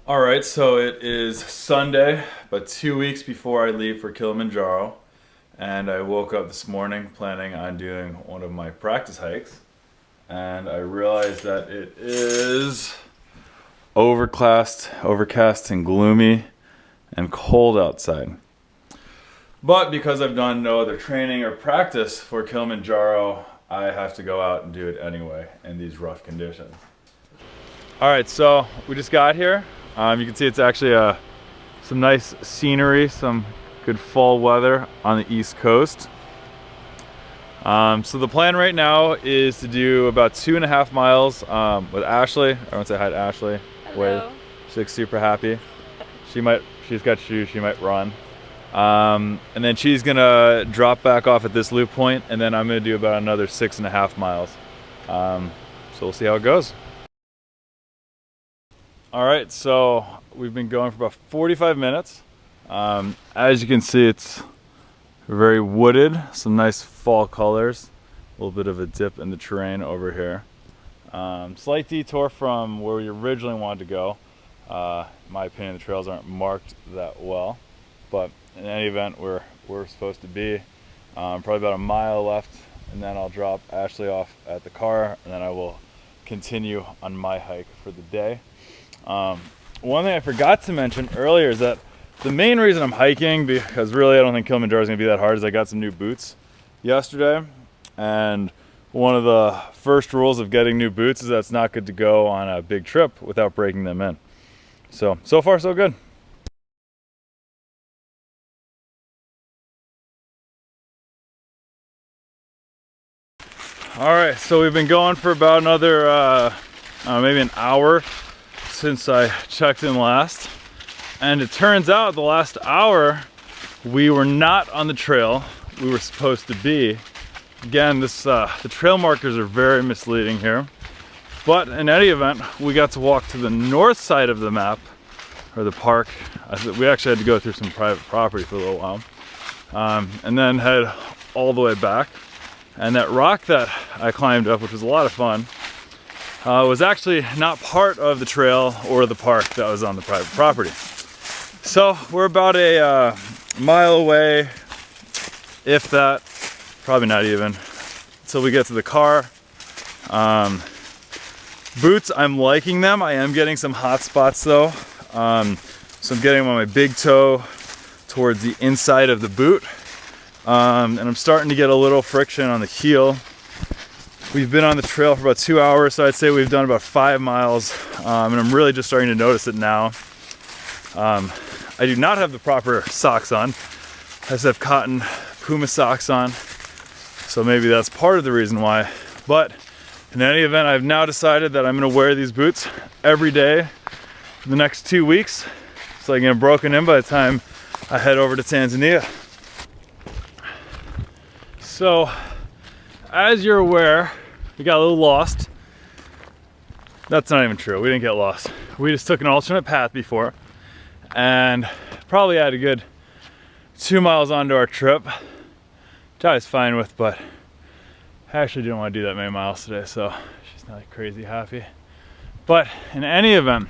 All right, so it is Sunday, but 2 weeks before I leave for Kilimanjaro, and I woke up this morning planning on doing one of my practice hikes, and I realized that it is overcast and gloomy and cold outside. But because I've done no other training or practice for Kilimanjaro, I have to go out and do it anyway in these rough conditions. All right, so we just got here. You can see it's actually some nice scenery, some good fall weather on the East Coast. So the plan right now is to do about 2.5 miles with Ashley. I want to say hi to Ashley. Hello. Wave. She looks super happy. She's got shoes, she might run. And then she's gonna drop back off at this loop point, and then I'm gonna do about another 6.5 miles. So we'll see how it goes. All right, so we've been going for about 45 minutes. As you can see, it's very wooded, some nice fall colors, a little bit of a dip in the terrain over here. Slight detour from where we originally wanted to go. In my opinion, the trails aren't marked that well, but in any event, we're supposed to be. Probably about a mile left, and then I'll drop Ashley off at the car, and then I will continue on my hike for the day. One thing I forgot to mention earlier is that the main reason I'm hiking, because really I don't think Kilimanjaro is going to be that hard, is I got some new boots yesterday. And one of the first rules of getting new boots is that it's not good to go on a big trip without breaking them in. So far so good. All right, so we've been going for about another maybe an hour since I checked in last, and it turns out the last hour we were not on the trail we were supposed to be. Again, the trail markers are very misleading here, but in any event, we got to walk to the north side of the map, or the park. We actually had to go through some private property for a little while, and then head all the way back. And that rock that I climbed up, which was a lot of fun, was actually not part of the trail or the park that was on the private property. So we're about a mile away, if that, probably not even, until we get to the car. Boots, I'm liking them. I am getting some hot spots though. So I'm getting them on my big toe towards the inside of the boot. And I'm starting to get a little friction on the heel. We've been on the trail for about 2 hours, so I'd say we've done about 5 miles, and I'm really just starting to notice it now. I do not have the proper socks on. I just have cotton Puma socks on, so maybe that's part of the reason why. But in any event, I've now decided that I'm going to wear these boots every day for the next 2 weeks, so I can get broken in by the time I head over to Tanzania. So, as you're aware, we got a little lost. That's not even true. We didn't get lost. We just took an alternate path before and probably had a good 2 miles onto our trip, which I was fine with, but I actually didn't want to do that many miles today, so she's not like crazy happy. But in any event,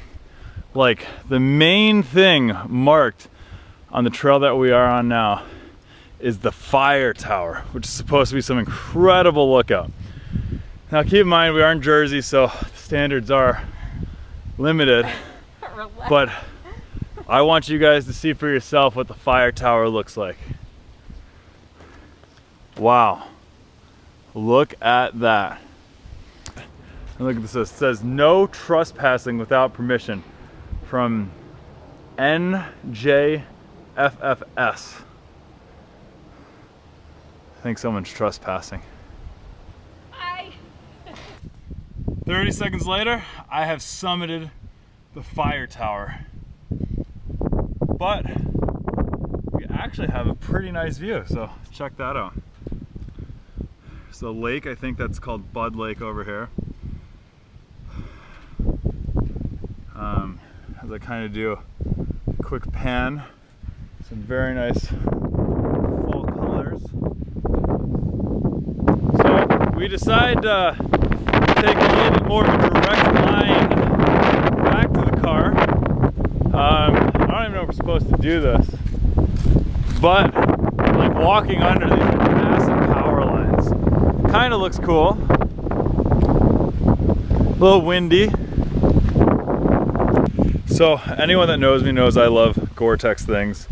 like the main thing marked on the trail that we are on now is the fire tower, which is supposed to be some incredible lookout. Now keep in mind, we are in Jersey, so standards are limited, but I want you guys to see for yourself what the fire tower looks like. Wow, look at that. And look at this, it says no trespassing without permission from NJFFS. I think someone's trespassing. 30 seconds later, I have summited the fire tower. But we actually have a pretty nice view, so check that out. There's a lake, I think that's called Bud Lake over here. As I kind of do a quick pan, some very nice fall colors. So we decide to take a little bit more of a direct line back to the car. I don't even know if we're supposed to do this, but like walking under these massive power lines kind of looks cool. A little windy. So anyone that knows me knows I love Gore-Tex things.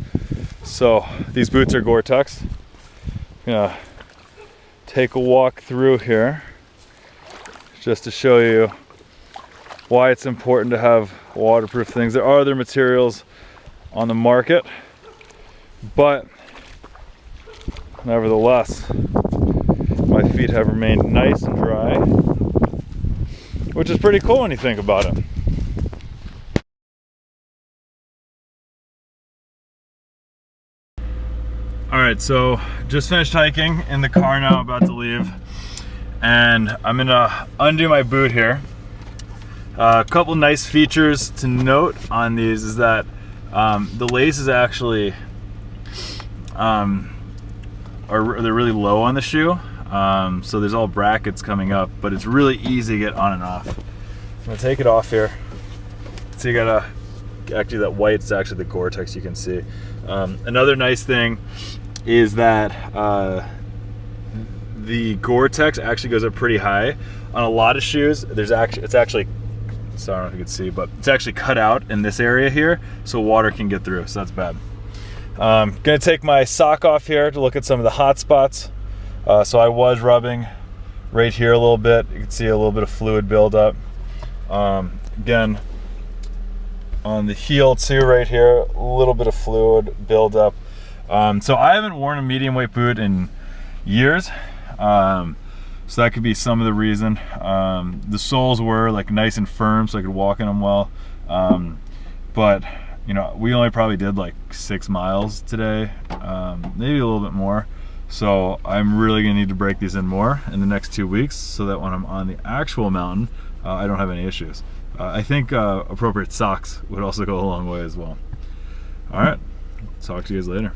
So these boots are Gore-Tex. I'm gonna take a walk through here just to show you why it's important to have waterproof things. There are other materials on the market, but nevertheless, my feet have remained nice and dry, which is pretty cool when you think about it. All right, so just finished hiking in the car now, about to leave, and I'm gonna undo my boot here. A couple nice features to note on these is that the laces actually they're really low on the shoe, so there's all brackets coming up, but it's really easy to get on and off. I'm gonna take it off here. So you got actually that white is actually the Gore-Tex, you can see. Another nice thing is that the Gore-Tex actually goes up pretty high. On a lot of shoes, it's actually, so I don't know if you can see, but it's actually cut out in this area here, so water can get through, so that's bad. Gonna take my sock off here to look at some of the hot spots. So I was rubbing right here a little bit. You can see a little bit of fluid buildup. Again, on the heel too, right here, a little bit of fluid buildup. So I haven't worn a medium weight boot in years. So that could be some of the reason. The soles were like nice and firm, so I could walk in them well. But you know, we only probably did like 6 miles today, maybe a little bit more. So I'm really gonna need to break these in more in the next 2 weeks, so that when I'm on the actual mountain, I don't have any issues. I think appropriate socks would also go a long way as well. All right, talk to you guys later.